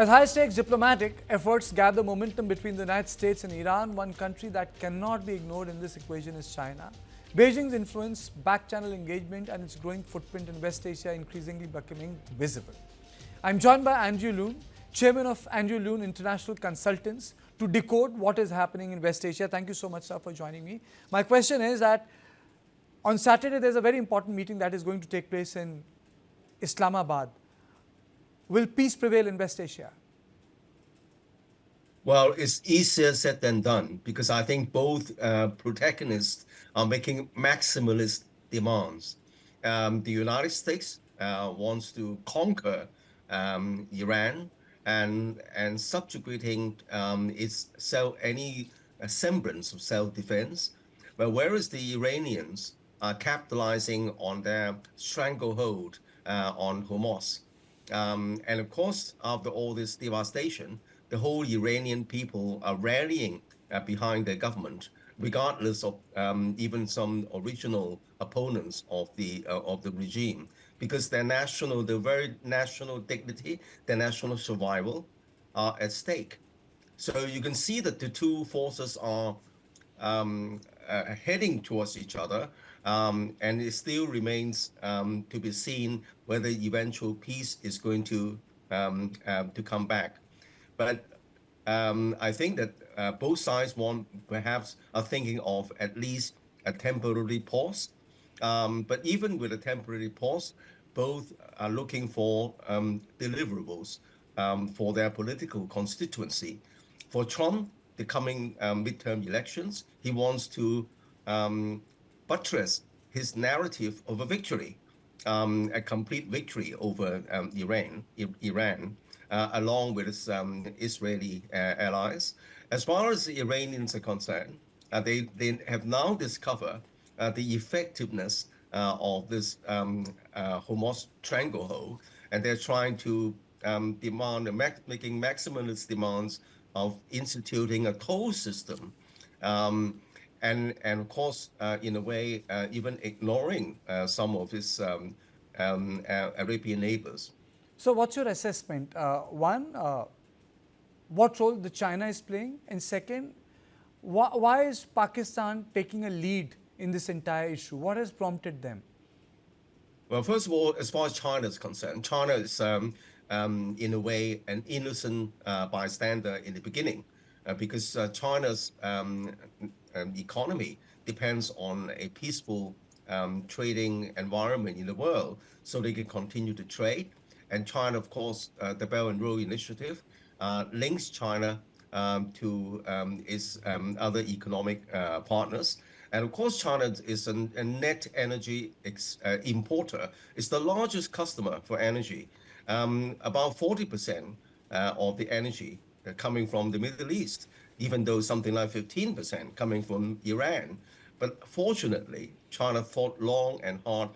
As high-stakes diplomatic efforts gather momentum between the United States and Iran, one country that cannot be ignored in this equation is China. Beijing's influence, backchannel engagement, and its growing footprint in West Asia increasingly becoming visible. I'm joined by Andrew Leung, chairman of Andrew Leung International Consultants, to decode what is happening in West Asia. Thank you so much, sir, for joining me. My question is that on Saturday, there's a very important meeting that is going to take place in Islamabad. Will peace prevail in West Asia? Well, it's easier said than done because I think both protagonists are making maximalist demands. The United States wants to conquer Iran and subjugating any semblance of self-defense, but whereas the Iranians are capitalizing on their stranglehold on Hamas. And of course, after all this devastation, the whole Iranian people are rallying behind their government, regardless of even some original opponents of the regime, because their very national dignity, their national survival are at stake. So you can see that the two forces are heading towards each other, and it still remains to be seen whether eventual peace is going to come back. But I think that both sides perhaps are thinking of at least a temporary pause. But even with a temporary pause, both are looking for deliverables for their political constituency. For Trump, the coming midterm elections, he wants to buttress his narrative of a victory, a complete victory over Iran, along with its Israeli allies. As far as the Iranians are concerned, they have now discovered the effectiveness of this Hamas stranglehold, and they're trying to making maximalist demands of instituting a toll system, and of course, in a way, even ignoring some of his Arabian neighbors. So what's your assessment? One, what role the China is playing? And second, why is Pakistan taking a lead in this entire issue? What has prompted them? Well, first of all, as far as China is concerned, China is in a way an innocent bystander in the beginning, because China's economy depends on a peaceful trading environment in the world, so they can continue to trade. And China, of course, the Belt and Road Initiative links China to its other economic partners. And of course, China is a net energy importer. It's the largest customer for energy. About 40% of the energy coming from the Middle East, even though something like 15% coming from Iran. But fortunately, China thought long and hard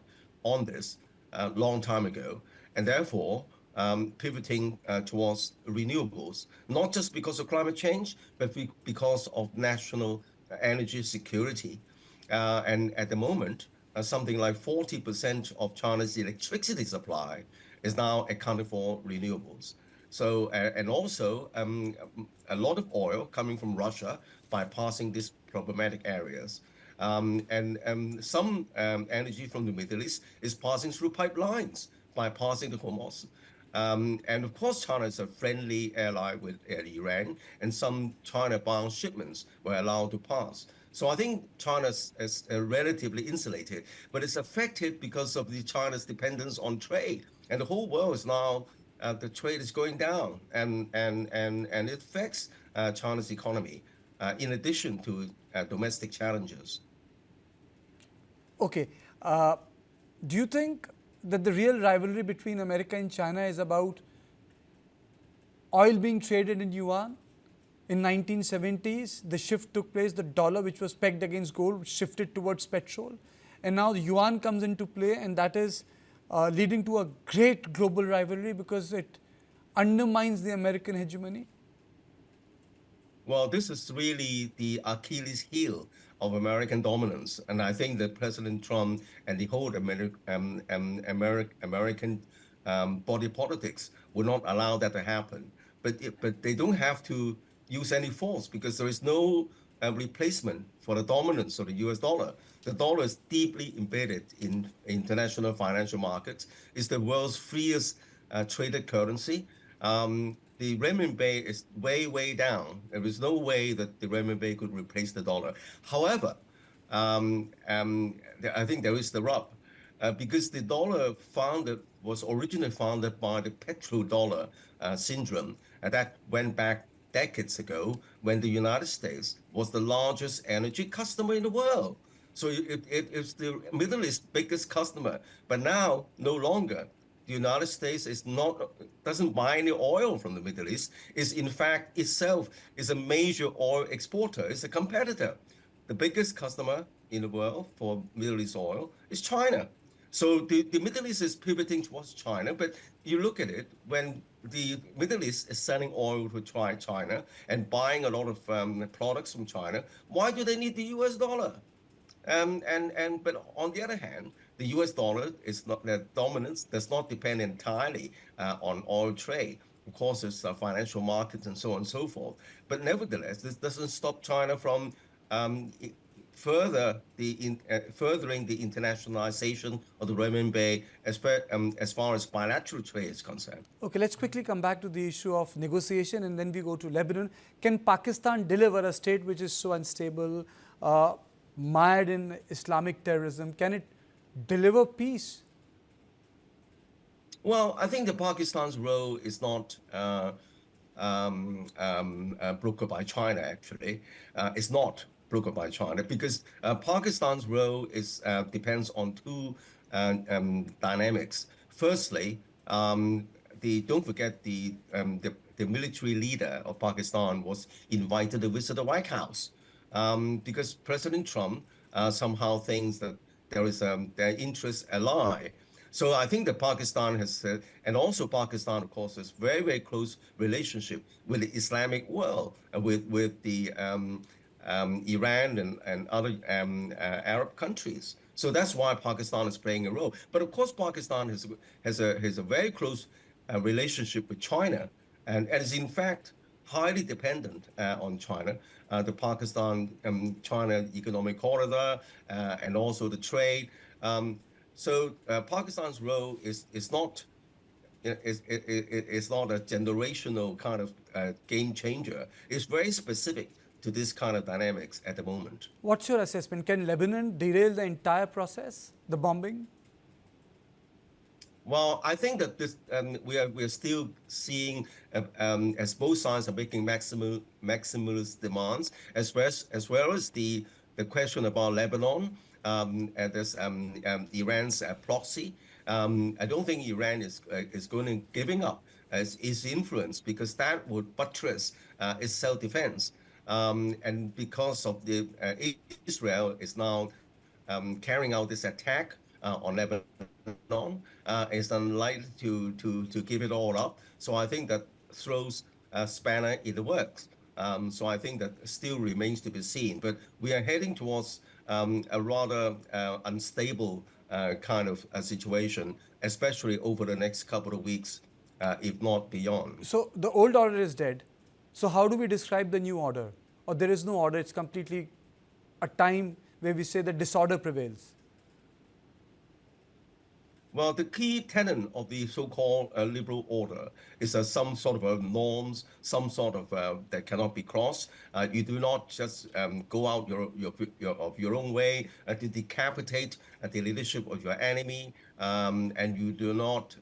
on this a long time ago, and therefore pivoting towards renewables, not just because of climate change, but because of national energy security. And at the moment, something like 40% of China's electricity supply is now accounted for renewables. So, and also a lot of oil coming from Russia bypassing these problematic areas. And some energy from the Middle East is passing through pipelines, bypassing the Hormuz. And of course, China is a friendly ally with Iran, and some China-bound shipments were allowed to pass. So I think China is relatively insulated, but it's affected because of China's dependence on trade. And the whole world is now, the trade is going down, and it affects China's economy, in addition to domestic challenges. Okay. Do you think that the real rivalry between America and China is about oil being traded in yuan? In 1970s, the shift took place. The dollar, which was pegged against gold, shifted towards petrol. And now the yuan comes into play, and that is leading to a great global rivalry because it undermines the American hegemony. Well, this is really the Achilles heel of American dominance. And I think that President Trump and the whole American body politics will not allow that to happen. but they don't have to use any force because there is no replacement for the dominance of the US dollar. The dollar is deeply embedded in international financial markets. It's the world's freest traded currency. The renminbi is way, way down. There is no way that the renminbi could replace the dollar. However, I think there is the rub. Because the dollar was originally founded by the petrodollar syndrome, and that went back decades ago when the United States was the largest energy customer in the world. So it's the Middle East's biggest customer, but now no longer. The United States doesn't buy any oil from the Middle East. Is in fact itself is a major oil exporter. It's a competitor. The biggest customer in the world for Middle East oil is China. So the Middle East is pivoting towards China, but you look at it when the Middle East is selling oil to China and buying a lot of products from China. Why do they need the US dollar? But on the other hand, the US dollar is not their dominance does not depend entirely on oil trade. Of course, it's financial markets and so on and so forth. But nevertheless, this doesn't stop China from um, furthering the internationalization of the renminbi as far as bilateral trade is concerned. Okay, let's quickly come back to the issue of negotiation and then we go to Lebanon. Can Pakistan deliver a state which is so unstable, mired in Islamic terrorism? Can it deliver peace? Well, I think that Pakistan's role is not brokered by China, actually. It's not brokered by China because Pakistan's role depends on two dynamics. Firstly, don't forget the military leader of Pakistan was invited to visit the White House because President Trump somehow thinks that their interests ally. So I think that Pakistan has, and also Pakistan, of course, has very, very close relationship with the Islamic world, with the Iran and other Arab countries. So that's why Pakistan is playing a role. But of course, Pakistan has a very close relationship with China, and is in fact highly dependent on China, the Pakistan-China economic corridor, and also the trade. So Pakistan's role is not it's not a generational kind of game changer. It's very specific to this kind of dynamics at the moment. What's your assessment? Can Lebanon derail the entire process, the bombing? Well, I think that this we are still seeing as both sides are making maximalist demands, as well as the question about Lebanon and this Iran's proxy. I don't think Iran is going to giving up its influence because that would buttress its self-defense. And because of the Israel is now carrying out this attack on Lebanon, is unlikely to give it all up. So I think that throws a spanner in the works. So I think that still remains to be seen. But we are heading towards a rather unstable kind of situation, especially over the next couple of weeks, if not beyond. So the old order is dead. So how do we describe the new order? Or there is no order, it's completely a time where we say that disorder prevails. Well, the key tenet of the so-called liberal order is some sort of norms, some sort of that cannot be crossed. You do not just go out of your own way to decapitate the leadership of your enemy, and you do not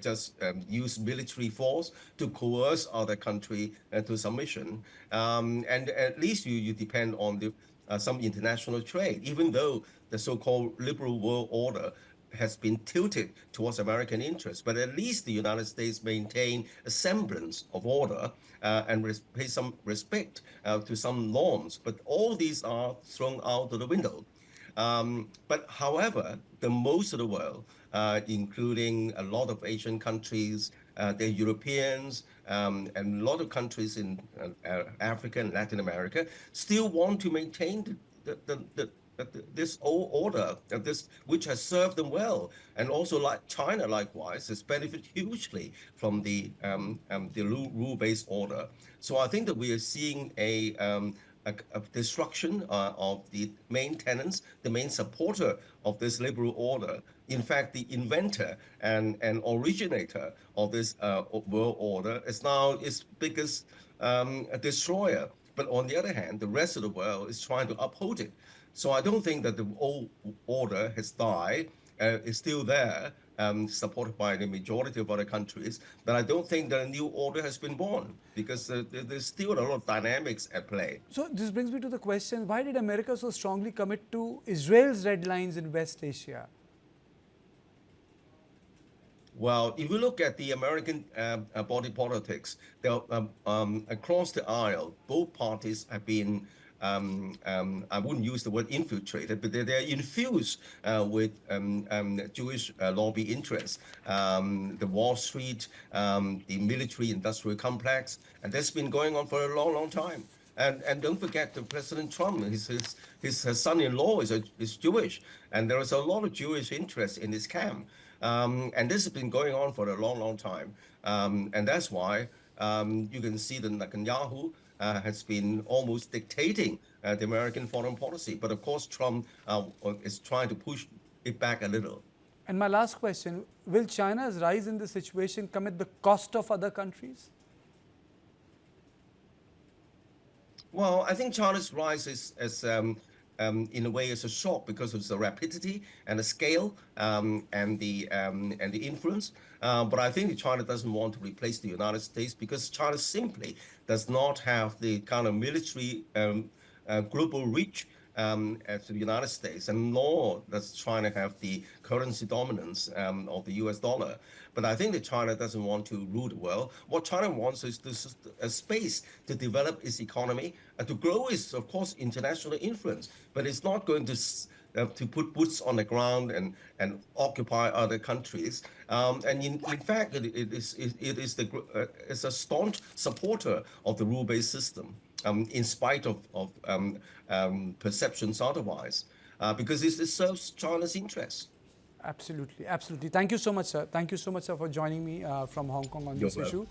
just use military force to coerce other country to submission. And at least you depend on some international trade, even though the so-called liberal world order has been tilted towards American interests, but at least the United States maintain a semblance of order and pay some respect to some norms. But all these are thrown out of the window. But however, the most of the world, including a lot of Asian countries, the Europeans, and a lot of countries in Africa and Latin America, still want to maintain this old order, this which has served them well, and also like China, likewise, has benefited hugely from the rule-based order. So I think that we are seeing a destruction of the main tenants, the main supporter of this liberal order. In fact, the inventor and originator of this world order is now its biggest destroyer. But on the other hand, the rest of the world is trying to uphold it. So I don't think that the old order has died. It's still there, supported by the majority of other countries. But I don't think that a new order has been born because there's still a lot of dynamics at play. So this brings me to the question, why did America so strongly commit to Israel's red lines in West Asia? Well, if you look at the American body politics, across the aisle, both parties have been, I wouldn't use the word infiltrated, but they're infused with Jewish lobby interests, the Wall Street, the military-industrial complex, and that's been going on for a long, long time. And don't forget the President Trump, his son-in-law is Jewish, and there is a lot of Jewish interest in his camp. And this has been going on for a long, long time. And that's why you can see that Netanyahu has been almost dictating the American foreign policy. But of course, Trump is trying to push it back a little. And my last question, will China's rise in this situation come at the cost of other countries? Well, I think China's rise in a way, is a shock because of the rapidity and the scale and the influence. But I think China doesn't want to replace the United States because China simply does not have the kind of military global reach as the United States, and nor does China have the currency dominance of the US dollar. But I think that China doesn't want to rule the world. What China wants is this, a space to develop its economy, to grow its, of course, international influence. But it's not going to put boots on the ground and occupy other countries. And in fact, it's a staunch supporter of the rule-based system, in spite of perceptions otherwise, because it serves China's interests. Absolutely, absolutely. Thank you so much, sir. Thank you so much, sir, for joining me from Hong Kong on You're this welcome. issue.